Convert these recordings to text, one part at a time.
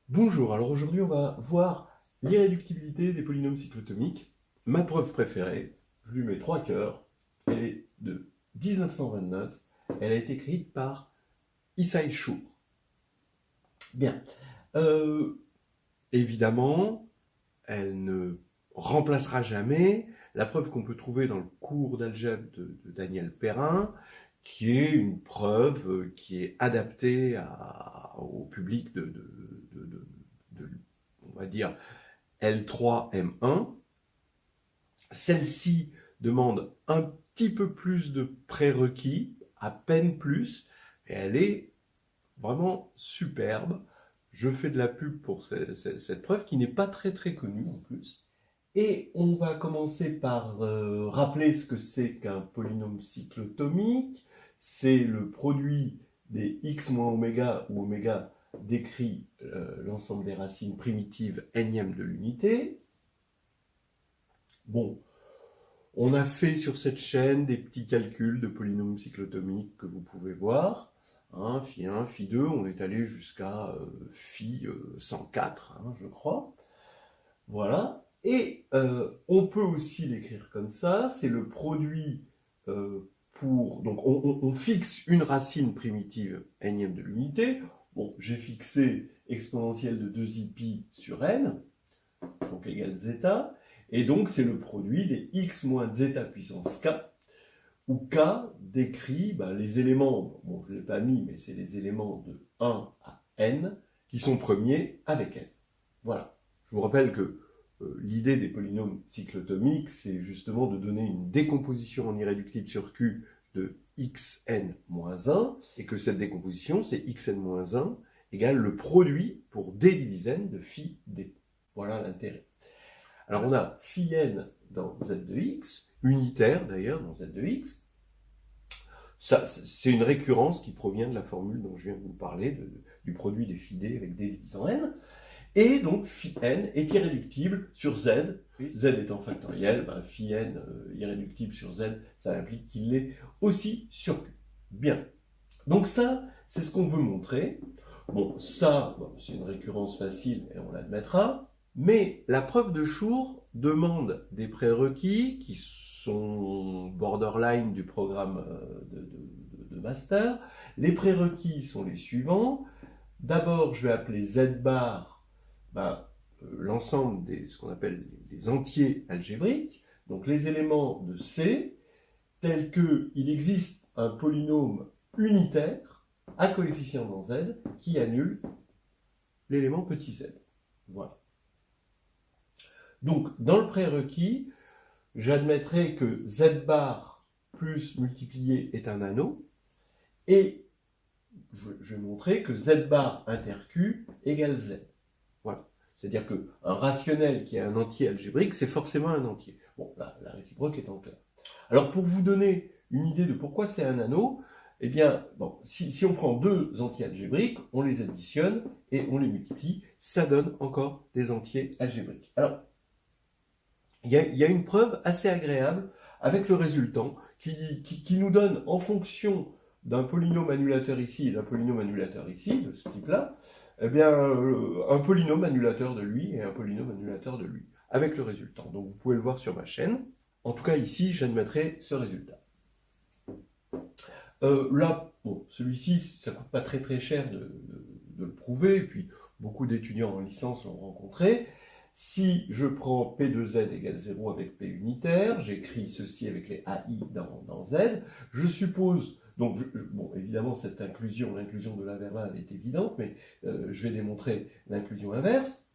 Bonjour, alors aujourd'hui on va voir l'irréductibilité des polynômes cyclotomiques. Ma preuve préférée, je lui mets 3 cœurs, elle est de 1929, elle a été écrite par Isai Chour. Bien, Euh, évidemment, elle ne remplacera jamais la preuve qu'on peut trouver dans le cours d'algèbre de Daniel Perrin, qui est une preuve qui est adaptée au public de, on va dire, L3M1. Celle-ci demande un petit peu plus de prérequis, à peine plus, et elle est vraiment superbe. Je fais de la pub pour cette preuve qui n'est pas très connue en plus. Et on va commencer par rappeler ce que c'est qu'un polynôme cyclotomique. C'est le produit des x moins oméga, où oméga décrit l'ensemble des racines primitives énième de l'unité. Bon, on a fait sur cette chaîne des petits calculs de polynômes cyclotomiques que vous pouvez voir. Hein, phi1, phi2, on est allé jusqu'à phi 104, hein, je crois. Voilà. Et on peut aussi l'écrire comme ça, c'est le produit pour... Donc on fixe une racine primitive énième de l'unité. Bon, j'ai fixé exponentielle de 2i sur n, donc égale zeta. Et donc c'est le produit des x moins zeta puissance k, où k décrit les éléments, bon je ne l'ai pas mis, mais c'est les éléments de 1 à n, qui sont premiers avec n. Voilà. Je vous rappelle que l'idée des polynômes cyclotomiques, c'est justement de donner une décomposition en irréductible sur Q de xn-1, et que cette décomposition, c'est xn-1 égale le produit pour d divisé n de phi d. Voilà l'intérêt. Alors on a phi n dans z de x, unitaire d'ailleurs dans z de x. Ça, c'est une récurrence qui provient de la formule dont je viens de vous parler, du produit des phi d avec d divisant n. Et donc, phi n est irréductible sur z. Z étant factoriel, phi n irréductible sur z, ça implique qu'il l'est aussi sur Q. Bien. Donc ça, c'est ce qu'on veut montrer. Bon, ça, c'est une récurrence facile et on l'admettra. Mais la preuve de Chour demande des prérequis qui sont borderline du programme de master. Les prérequis sont les suivants. D'abord, je vais appeler z bar l'ensemble des ce qu'on appelle les entiers algébriques, donc les éléments de C, tels qu'il existe un polynôme unitaire à coefficient dans Z qui annule l'élément petit z. Voilà. Donc, dans le prérequis, j'admettrai que z bar plus multiplié est un anneau, et je vais montrer que z bar inter Q égale z. Voilà. C'est-à-dire qu'un rationnel qui a un entier algébrique, c'est forcément un entier. Bon, là, la réciproque est en clair. Alors, pour vous donner une idée de pourquoi c'est un anneau, eh bien, bon, si on prend deux entiers algébriques, on les additionne et on les multiplie, ça donne encore des entiers algébriques. Alors, il y a une preuve assez agréable avec le résultant qui nous donne, en fonction d'un polynôme annulateur ici et d'un polynôme annulateur ici, de ce type-là, eh bien, un polynôme annulateur de lui et un polynôme annulateur de lui, avec le résultant. Donc vous pouvez le voir sur ma chaîne. En tout cas, ici, j'admettrai ce résultat. Là, bon, celui-ci, ça ne coûte pas très cher de le prouver, et puis beaucoup d'étudiants en licence l'ont rencontré. Si je prends P de Z égale 0 avec P unitaire, j'écris ceci avec les AI dans Z, je suppose, donc bon, évidemment cette inclusion, l'inclusion de l'intervalle est évidente, mais je vais démontrer l'inclusion inverse.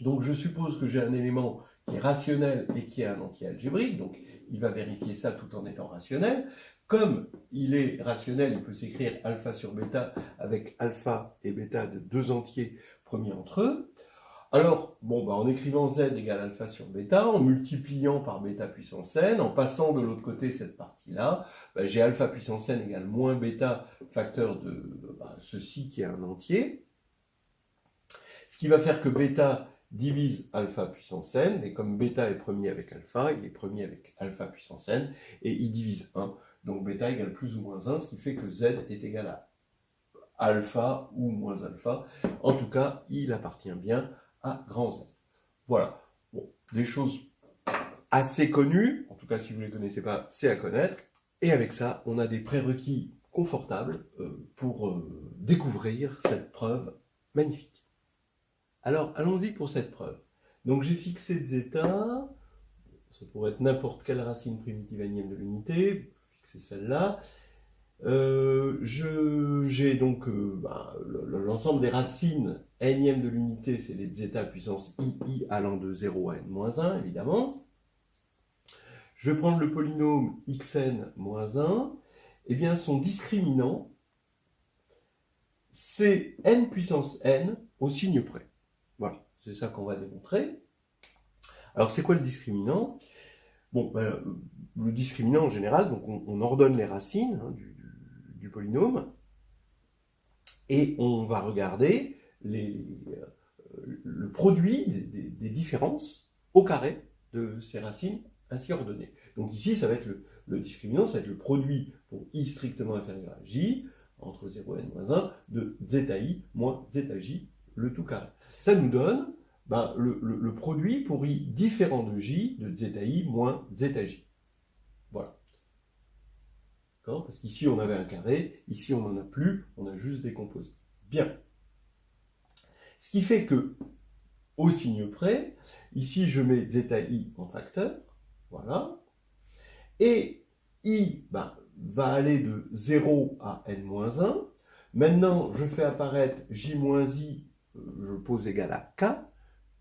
Donc je suppose que j'ai un élément qui est rationnel et qui est un entier algébrique, donc il va vérifier ça tout en étant rationnel. Comme il est rationnel, il peut s'écrire alpha sur bêta avec alpha et bêta de deux entiers premiers entre eux. Alors, bon, en écrivant z égale alpha sur bêta, en multipliant par bêta puissance n, en passant de l'autre côté cette partie-là, j'ai alpha puissance n égale moins bêta facteur de ceci qui est un entier. Ce qui va faire que bêta divise alpha puissance n, et comme bêta est premier avec alpha, il est premier avec alpha puissance n, et il divise 1. Donc bêta égale plus ou moins 1, ce qui fait que z est égal à alpha ou moins alpha. En tout cas, il appartient bien à grand Z. Voilà. Bon, des choses assez connues. En tout cas, si vous ne les connaissez pas, c'est à connaître. Et avec ça, on a des prérequis confortables pour découvrir cette preuve magnifique. Alors, allons-y pour cette preuve. Donc, j'ai fixé zeta. Ça pourrait être n'importe quelle racine primitive énième de l'unité. Fixer celle-là. J'ai donc l'ensemble des racines énième de l'unité, c'est les zeta puissance i allant de 0 à n-1, évidemment. Je vais prendre le polynôme xn-1. Eh bien, son discriminant, c'est n puissance n au signe près. Voilà, c'est ça qu'on va démontrer. Alors, c'est quoi le discriminant? Bon, le discriminant en général, donc on ordonne les racines du polynôme et on va regarder le produit des différences au carré de ces racines ainsi ordonnées. Donc ici, ça va être le discriminant, ça va être le produit pour i strictement inférieur à j, entre 0 et n-1, de zeta i moins zeta j, le tout carré. Ça nous donne le produit pour i différent de j, de zeta i moins zeta j. Voilà. Parce qu'ici, on avait un carré, ici, on n'en a plus, on a juste décomposé. Bien. Ce qui fait que, au signe près, ici, je mets zeta i en facteur, voilà, et i va aller de 0 à n-1. Maintenant, je fais apparaître j moins i, je pose égal à k,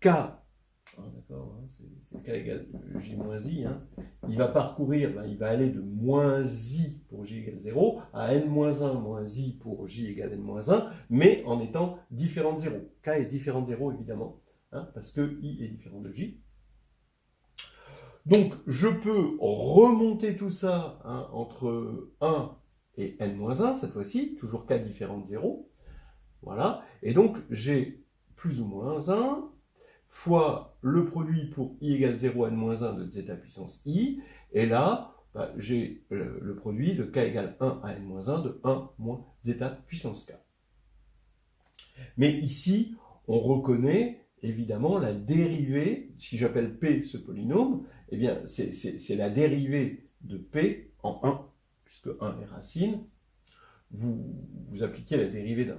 d'accord, c'est k égale j moins i, il va parcourir, il va aller de moins i pour j égale 0 à n-1 moins i pour j égale n-1, mais en étant différent de 0. K est différent de 0, évidemment, parce que i est différent de j. Donc, je peux remonter tout ça entre 1 et n-1, cette fois-ci, toujours k différent de 0. Voilà, et donc j'ai plus ou moins 1 fois le produit pour i égale 0 à n-1 de zeta puissance i, et là, j'ai le produit de k égale 1 à n-1 de 1 moins zeta puissance k. Mais ici, on reconnaît évidemment la dérivée, si j'appelle p ce polynôme, eh bien c'est la dérivée de p en 1, puisque 1 est racine. Vous appliquez la dérivée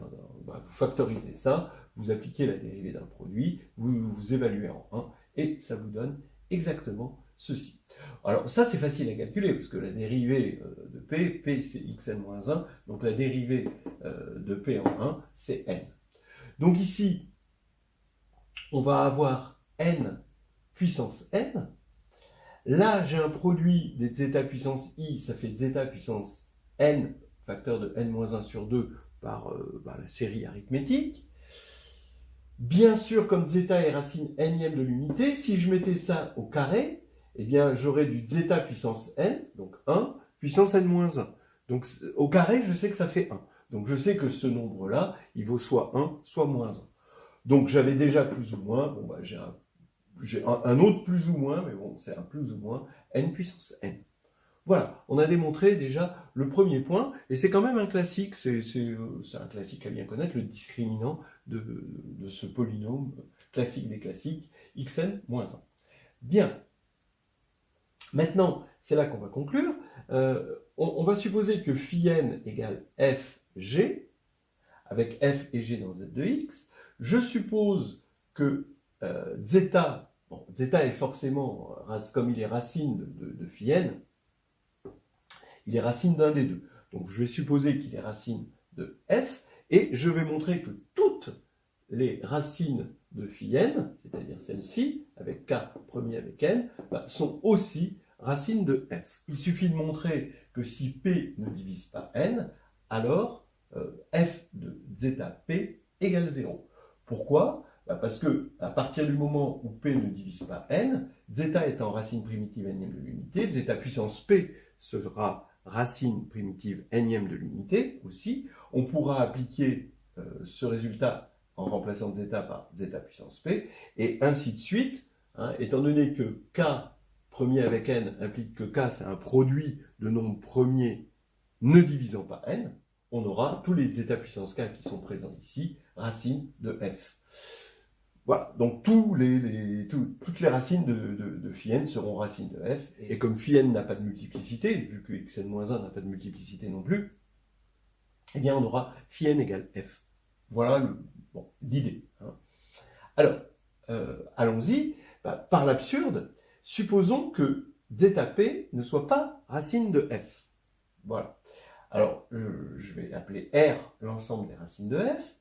vous factorisez ça, vous appliquez la dérivée d'un produit, vous évaluez en 1, et ça vous donne exactement ceci. Alors ça c'est facile à calculer, parce que la dérivée de p c'est xn-1, donc la dérivée de p en 1, c'est n. Donc ici, on va avoir n puissance n. Là, j'ai un produit des zeta puissance i, ça fait zeta puissance n, facteur de n-1 sur 2 par la série arithmétique. Bien sûr, comme zeta est racine n-ième de l'unité, si je mettais ça au carré, eh bien, j'aurais du zeta puissance n, donc 1, puissance n-1. Donc, au carré, je sais que ça fait 1. Donc, je sais que ce nombre-là, il vaut soit 1, soit moins 1. Donc, j'avais déjà plus ou moins, j'ai un autre plus ou moins, mais bon, c'est un plus ou moins, n puissance n. Voilà, on a démontré déjà le premier point, et c'est quand même un classique, c'est un classique à bien connaître, le discriminant de ce polynôme classique des classiques, xn-1. Bien. Maintenant, c'est là qu'on va conclure. On va supposer que phi n égale fg, avec f et g dans z de x. Je suppose que zeta est forcément, comme il est racine de phi n, il est racine d'un des deux. Donc je vais supposer qu'il est racine de f, et je vais montrer que toutes les racines de phi n, c'est-à-dire celles-ci, avec k premier avec n, sont aussi racines de f. Il suffit de montrer que si p ne divise pas n, alors f de zeta p égale 0. Pourquoi ? Parce que à partir du moment où p ne divise pas n, zeta étant racine primitive n-ième de l'unité, zeta puissance p sera racine primitive n-ième de l'unité aussi. On pourra appliquer ce résultat en remplaçant zeta par zeta puissance p, et ainsi de suite, étant donné que k premier avec n implique que k c'est un produit de nombres premiers ne divisant pas n, on aura tous les zeta puissance k qui sont présents ici, racine de f. Voilà, donc toutes les racines de phi n seront racines de f, et comme phi n n'a pas de multiplicité, vu que xn-1 n'a pas de multiplicité non plus, eh bien on aura phi n égale f. Voilà l'idée. Hein. Alors, allons-y, par l'absurde, supposons que zeta p ne soit pas racine de f. Voilà. Alors, je vais appeler R l'ensemble des racines de f,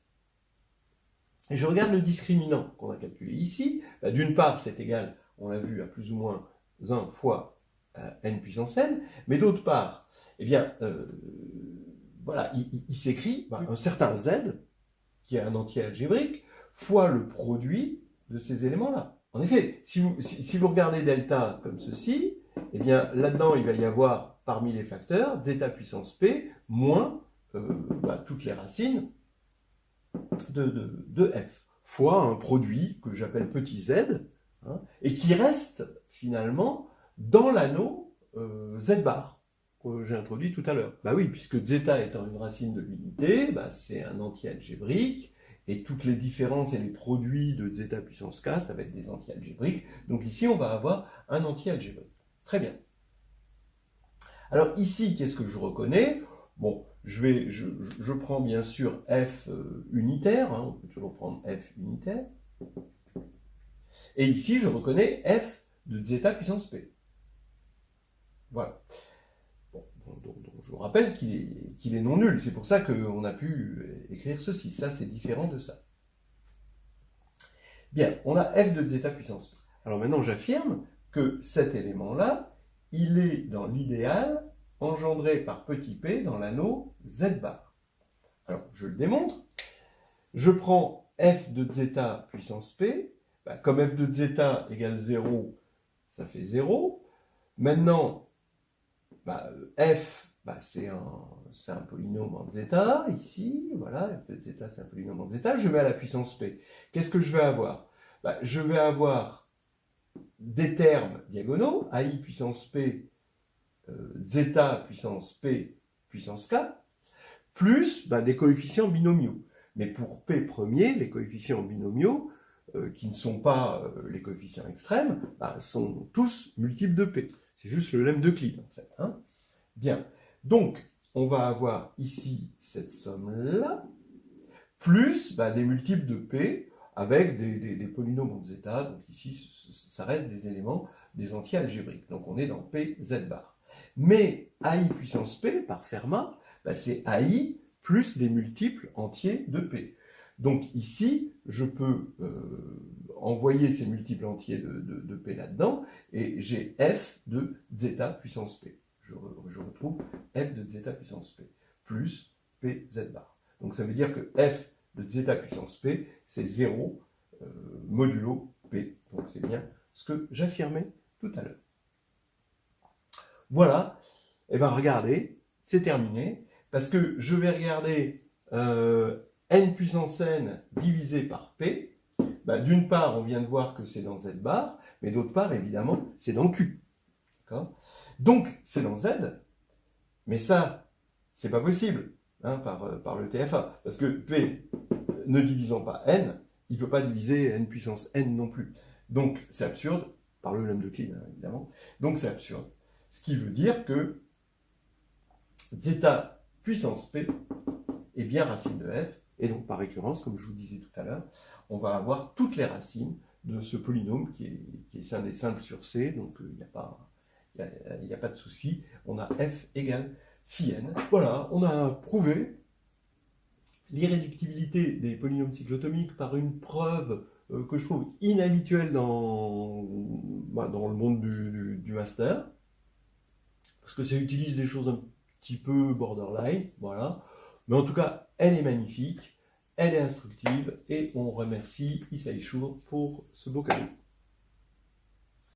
et je regarde le discriminant qu'on a calculé ici. D'une part, c'est égal, on l'a vu, à plus ou moins 1 fois n puissance n, mais d'autre part, eh bien, voilà, il s'écrit un certain z, qui est un entier algébrique, fois le produit de ces éléments-là. En effet, si vous regardez delta comme ceci, eh bien, là-dedans, il va y avoir, parmi les facteurs, zeta puissance p, moins toutes les racines de f, fois un produit que j'appelle petit z, hein, et qui reste, finalement, dans l'anneau z bar, que j'ai introduit tout à l'heure. Bah oui, puisque zeta étant une racine de l'unité, c'est un entier algébrique, et toutes les différences et les produits de zeta puissance k, ça va être des entiers algébriques. Donc ici, on va avoir un entier algébrique. Très bien. Alors ici, qu'est-ce que je reconnais? Bon, je prends bien sûr f unitaire, hein, on peut toujours prendre f unitaire. Et ici, je reconnais f de zeta puissance p. Voilà. Donc, je vous rappelle qu'il est non nul. C'est pour ça qu'on a pu écrire ceci. Ça, c'est différent de ça. Bien, on a f de zeta puissance p. Alors maintenant, j'affirme que cet élément-là, il est dans l'idéal engendré par petit p dans l'anneau z bar. Alors, je le démontre. Je prends f de zeta puissance p. Comme f de zeta égale 0, ça fait 0. Maintenant, f, c'est un polynôme en zeta, ici, voilà, f de zeta, c'est un polynôme en zeta, je mets à la puissance p. Qu'est-ce que je vais avoir? Je vais avoir des termes diagonaux, ai puissance p, zeta puissance p puissance k, plus des coefficients binomiaux. Mais pour p premier, les coefficients binomiaux, qui ne sont pas les coefficients extrêmes, sont tous multiples de p. C'est juste le lemme d'Euclide, en fait. Hein. Bien. Donc, on va avoir ici cette somme-là, plus des multiples de p, avec des polynômes en zeta. Donc ici, ça reste des éléments, des entiers algébriques. Donc on est dans p z bar. Mais ai puissance p, par Fermat, c'est ai plus des multiples entiers de p. Donc ici, je peux envoyer ces multiples entiers de p là-dedans, et j'ai f de zeta puissance p. Je retrouve f de zeta puissance p, plus p z bar. Donc ça veut dire que f de zeta puissance p, c'est 0 modulo p. Donc c'est bien ce que j'affirmais tout à l'heure. Voilà, et regardez, c'est terminé, parce que je vais regarder n puissance n divisé par p. D'une part, on vient de voir que c'est dans z bar, mais d'autre part, évidemment, c'est dans q. Donc, c'est dans z, mais ça, c'est pas possible par le TFA, parce que p ne divisant pas n, il ne peut pas diviser n puissance n non plus. Donc, c'est absurde, par le lemme d'Euclide, évidemment. Donc, c'est absurde. Ce qui veut dire que zeta puissance p est bien racine de f, et donc par récurrence, comme je vous disais tout à l'heure, on va avoir toutes les racines de ce polynôme qui est un des simples sur c, donc il n'y a pas de souci. On a f égale phi n. Voilà, on a prouvé l'irréductibilité des polynômes cyclotomiques par une preuve que je trouve inhabituelle dans le monde du master, parce que ça utilise des choses un petit peu borderline, voilà. Mais en tout cas, elle est magnifique, elle est instructive, et on remercie Issa Ishour pour ce beau cadeau.